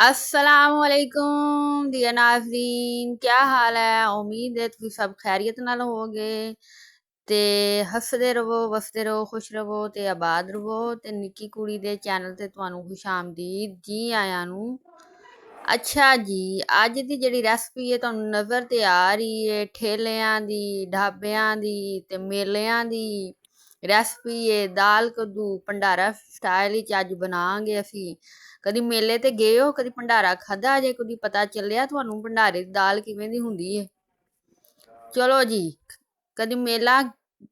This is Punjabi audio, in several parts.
अस्सलामुअलैकुम डियर नाज़रीन, क्या हाल है। उम्मीद है तुसीं सब खैरियत नाल होवोगे ते हसदे रवो, वसदे रहो, खुश रवो ते आबाद रवो। ते निक्की कुड़ी दे चैनल ते तुहानू खुश आमदीद, जी आयां नू। अच्छा जी, अज दी जेह्ड़ी रैसपी है तुहानू नज़र ते आ रही है ठेलियां दी, ढाबियां दी ते मेलियां दी रैसपी है। दाल कद्दू भंडारा स्टाइल विच अज बनांगे असीं। कदी मेले ते गए हो, कदी भंडारा खाधा जे, कदी पता ਚੱਲਿਆ ਤੁਹਾਨੂੰ ਭੰਡਾਰੇ ਦੀ ਦਾਲ ਕਿਵੇਂ ਦੀ ਹੁੰਦੀ ਹੈ। ਚਲੋ ਜੀ, ਕਦੀ ਮੇਲਾ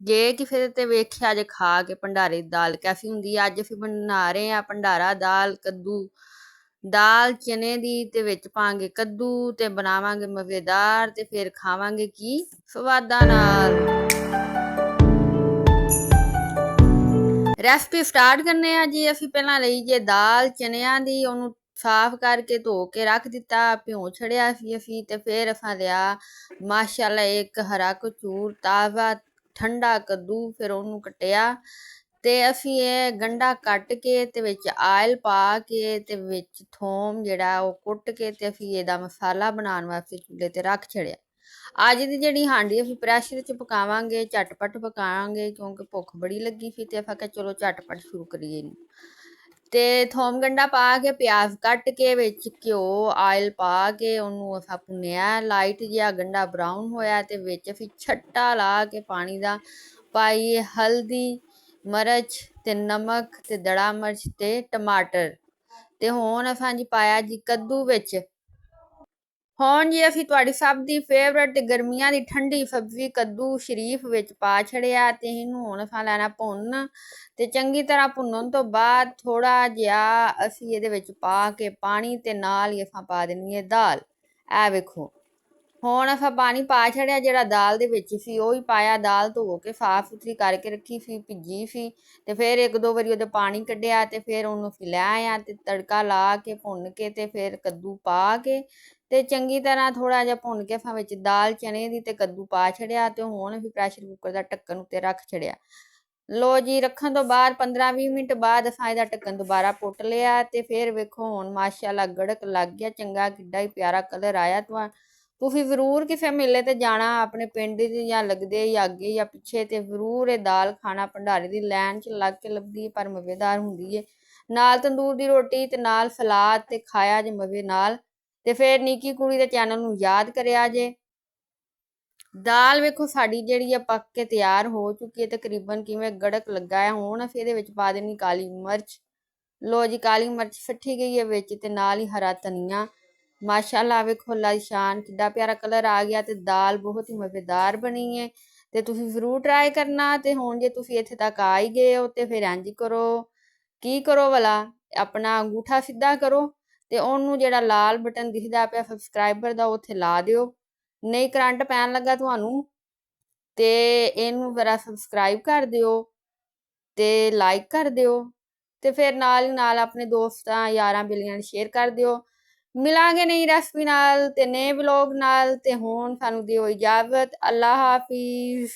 ਗਏ ਕਿਸੇ ਤੇ ਵੇਖਿਆ ਜੇ ਖਾ ਕੇ ਭੰਡਾਰੇ ਦੀ ਦਾਲ ਕੈਸੀ ਹੁੰਦੀ ਹੈ। ਅੱਜ ਅਸੀਂ ਬਣਾ ਰਹੇ ਹਾਂ ਭੰਡਾਰਾ ਦਾਲ ਕੱਦੂ। ਦਾਲ ਚਨੇ ਦੀ ਤੇ ਵਿੱਚ ਪਾਵਾਂਗੇ ਕੱਦੂ ਤੇ ਬਣਾਵਾਂਗੇ ਮਜ਼ੇਦਾਰ ਤੇ ਫਿਰ ਖਾਵਾਂਗੇ ਕੀ ਸਵਾਦਾਂ ਨਾਲ। ਰੈਸਪੀ ਸਟਾਰਟ ਕਰਨੇ ਆ ਜੀ। ਅਸੀਂ ਪਹਿਲਾਂ ਲਈ ਜੇ ਦਾਲ ਚਨਿਆਂ ਦੀ, ਉਹਨੂੰ ਸਾਫ਼ ਕਰਕੇ ਧੋ ਕੇ ਰੱਖ ਦਿੱਤਾ, ਭਿਉਂ ਛੜਿਆ ਸੀ ਅਸੀਂ। ਤੇ ਫਿਰ ਅਸਾਂ ਲਿਆ ਮਾਸ਼ਾਅੱਲਾ ਇੱਕ ਹਰਾ ਕਚੂਰ ਤਾਜ਼ਾ ਠੰਡਾ ਕੱਦੂ, ਫਿਰ ਉਹਨੂੰ ਕੱਟਿਆ ਤੇ ਅਸੀਂ ਇਹ ਗੰਢਾ ਕੱਟ ਕੇ ਤੇ ਵਿੱਚ ਆਇਲ ਪਾ ਕੇ ਤੇ ਵਿੱਚ ਥੋਮ ਜਿਹੜਾ ਉਹ ਕੁੱਟ ਕੇ ਤੇ ਅਸੀਂ ਇਹਦਾ ਮਸਾਲਾ ਬਣਾਉਣ ਵਾਸਤੇ ਚੁੱਲ੍ਹੇ ਤੇ ਰੱਖ ਛੜਿਆ। ਅੱਜ ਦੀ ਜਿਹੜੀ ਹਾਂਡੀ ਅਸੀਂ ਪ੍ਰੈਸ਼ਰ 'ਚ ਪਕਾਵਾਂਗੇ, ਝਟਪਟ ਪਕਾਵਾਂਗੇ ਕਿਉਂਕਿ ਭੁੱਖ ਬੜੀ ਲੱਗੀ ਸੀ ਤੇ ਆਪਾਂ ਕਿਹਾ ਚਲੋ ਝਟਪਟ ਸ਼ੁਰੂ ਕਰੀਏ ਇਹਨੂੰ। ਤੇ ਥੋਮ ਗੰਢਾ ਪਾ ਕੇ ਪਿਆਜ਼ ਕੱਟ ਕੇ ਵਿੱਚ ਘਿਓ ਆਇਲ ਪਾ ਕੇ ਉਹਨੂੰ ਆਪਾਂ ਭੁੰਨਿਆ ਲਾਈਟ ਜਿਹਾ ਗੰਢਾ ਬਰਾਊਨ ਹੋਇਆ ਤੇ ਵਿੱਚ ਅਸੀਂ ਛੱਟਾ ਲਾ ਕੇ ਪਾਣੀ ਦਾ ਪਾਈਏ ਹਲਦੀ ਮਿਰਚ ਤੇ ਨਮਕ ਤੇ ਦੜਾ ਮਿਰਚ ਤੇ ਟਮਾਟਰ। ਤੇ ਹੁਣ ਅਸਾਂ ਜੀ ਪਾਇਆ ਜੀ ਕੱਦੂ ਵਿੱਚ। ਹੁਣ ਜੀ ਅਸੀਂ ਤੁਹਾਡੀ ਸਭ ਦੀ ਫੇਵਰਟ ਤੇ ਗਰਮੀਆਂ ਦੀ ਠੰਡੀ ਸਬਜ਼ੀ ਕੱਦੂ ਸ਼ਰੀਫ ਵਿੱਚ ਪਾ ਛੜਿਆ ਤੇ ਇਹਨੂੰ ਹੁਣ ਅਸਾਂ ਲੈਣਾ ਭੁੰਨ। ਤੇ ਚੰਗੀ ਤਰ੍ਹਾਂ ਭੁੰਨਣ ਤੋਂ ਬਾਅਦ ਥੋੜਾ ਜਿਹਾ ਅਸੀਂ ਇਹਦੇ ਵਿੱਚ ਪਾ ਕੇ ਪਾਣੀ ਤੇ ਨਾਲ ਹੀ ਅਸਾਂ ਪਾ ਦੇਣੀ ਹੈ ਦਾਲ। ਇਹ ਵੇਖੋ ਹੁਣ ਅਸਾਂ ਪਾਣੀ ਪਾ ਛੜਿਆ ਜਿਹੜਾ ਦਾਲ ਦੇ ਵਿੱਚ ਸੀ ਉਹ ਹੀ ਪਾਇਆ। ਦਾਲ ਧੋ ਕੇ ਸਾਫ਼ ਸੁਥਰੀ ਕਰਕੇ ਰੱਖੀ ਸੀ, ਭਿੱਜੀ ਸੀ ਤੇ ਫਿਰ ਇੱਕ ਦੋ ਵਾਰੀ ਉਹਦੇ ਪਾਣੀ ਕੱਢਿਆ ਤੇ ਫਿਰ ਉਹਨੂੰ ਅਸੀਂ ਲੈ ਆਇਆ ਤੇ ਤੜਕਾ ਲਾ ਕੇ ਭੁੰਨ ਕੇ ਤੇ ਫਿਰ ਕੱਦੂ ਪਾ ਕੇ ਤੇ ਚੰਗੀ ਤਰ੍ਹਾਂ ਥੋੜਾ ਜਿਹਾ ਭੁੰਨ ਕੇ ਅਸਾਂ ਵਿੱਚ ਦਾਲ ਚਨੇ ਦੀ ਤੇ ਕੱਦੂ ਪਾ ਛੜਿਆ। ਤੇ ਹੁਣ ਅਸੀਂ ਪ੍ਰੈਸ਼ਰ ਕੁੱਕਰ ਦਾ ਢੱਕਣ ਉੱਤੇ ਰੱਖ ਛੜਿਆ। ਲੋ ਜੀ, ਰੱਖਣ ਤੋਂ ਬਾਅਦ 15-20 ਮਿੰਟ ਬਾਅਦ ਅਸਾਂ ਇਹਦਾ ਢੱਕਣ ਦੁਬਾਰਾ ਪੁੱਟ ਲਿਆ ਤੇ ਫਿਰ ਵੇਖੋ ਹੁਣ ਮਾਸ਼ਾਅੱਲਾ ਗੜਕ ਲੱਗ ਗਿਆ ਚੰਗਾ, ਕਿੱਡਾ ਹੀ ਪਿਆਰਾ ਕਲਰ ਆਇਆ। ਤੁਸੀਂ ਜ਼ਰੂਰ ਕਿਸੇ ਮੇਲੇ ਤੇ ਜਾਣਾ ਆਪਣੇ ਪਿੰਡ 'ਚ ਜਾਂ ਲੱਗਦੇ ਜਾਂ ਅੱਗੇ ਜਾਂ ਪਿੱਛੇ ਤੇ ਜ਼ਰੂਰ ਇਹ ਦਾਲ ਖਾਣਾ। ਭੰਡਾਰੇ ਦੀ ਲਾਈਨ 'ਚ ਲੱਗ ਕੇ ਲੱਭਦੀ ਪਰ ਮਜ਼ੇਦਾਰ ਹੁੰਦੀ ਹੈ। ਨਾਲ ਤੰਦੂਰ ਦੀ ਰੋਟੀ ਤੇ ਨਾਲ ਸਲਾਦ ਤੇ ਖਾਇਆ ਜੇ ਮਜ਼ੇ ਨਾਲ। ਤੇ ਫਿਰ ਨਿੱਕੀ ਕੁੜੀ ਦੇ ਚੈਨਲ ਨੂੰ ਯਾਦ ਕਰਿਆ ਜੇ। ਦਾਲ ਵੇਖੋ ਸਾਡੀ ਜਿਹੜੀ ਆ ਪੱਕ ਕੇ ਤਿਆਰ ਹੋ ਚੁੱਕੀ ਹੈ ਤਕਰੀਬਨ, ਕਿਵੇਂ ਗੜਕ ਲੱਗਾ ਹੈ। ਹੁਣ ਅਸੀਂ ਇਹਦੇ ਵਿੱਚ ਪਾ ਦੇਣੀ ਕਾਲੀ ਮਿਰਚ। ਲੋ ਜੀ, ਕਾਲੀ ਮਿਰਚ ਫੱਟੀ ਗਈ ਹੈ ਵਿੱਚ ਤੇ ਨਾਲ ਹੀ ਹਰਾ ਧਨੀਆ। ਮਾਸ਼ਾਅੱਲਾ ਵੇਖੋ ਅੱਲਾ ਦੀ ਸ਼ਾਨ ਕਿੱਡਾ ਪਿਆਰਾ ਕਲਰ ਆ ਗਿਆ ਤੇ ਦਾਲ ਬਹੁਤ ਹੀ ਮਜ਼ੇਦਾਰ ਬਣੀ ਹੈ ਤੇ ਤੁਸੀਂ ਜ਼ਰੂਰ ਟਰਾਈ ਕਰਨਾ। ਤੇ ਹੁਣ ਜੇ ਤੁਸੀਂ ਇੱਥੇ ਤੱਕ ਆ ਹੀ ਗਏ ਹੋ ਤੇ ਫਿਰ ਇੰਝ ਕਰੋ, ਕੀ ਕਰੋ ਭਲਾ, ਆਪਣਾ ਅੰਗੂਠਾ ਸਿੱਧਾ ਕਰੋ ਤੇ ਉਹਨੂੰ ਜਿਹੜਾ ਲਾਲ ਬਟਨ ਦਿਖਦਾ ਪਿਆ ਸਬਸਕ੍ਰਾਈਬਰ ਦਾ ਉੱਥੇ ਲਾ ਦਿਓ। ਨਹੀਂ ਕਰੰਟ ਪੈਣ ਲੱਗਾ ਤੁਹਾਨੂੰ ਤੇ ਇਹਨੂੰ ਜ਼ਰਾ ਸਬਸਕ੍ਰਾਈਬ ਕਰ ਦਿਓ ਤੇ ਲਾਈਕ ਕਰ ਦਿਓ ਤੇ ਫਿਰ ਨਾਲ ਹੀ ਨਾਲ ਆਪਣੇ ਦੋਸਤਾਂ ਯਾਰਾਂ ਬੇਲੀਆਂ ਨੂੰ ਸ਼ੇਅਰ ਕਰ ਦਿਓ। ਮਿਲਾਂਗੇ ਨਈ ਰੈਸਪੀ ਨਾਲ ਤੇ ਨਏ ਵਲੋਗ ਨਾਲ। ਤੇ ਹੁਣ ਸਾਨੂੰ ਦਿਓ ਇਜਾਜ਼ਤ। ਅੱਲਾ ਹਾਫਿਜ਼।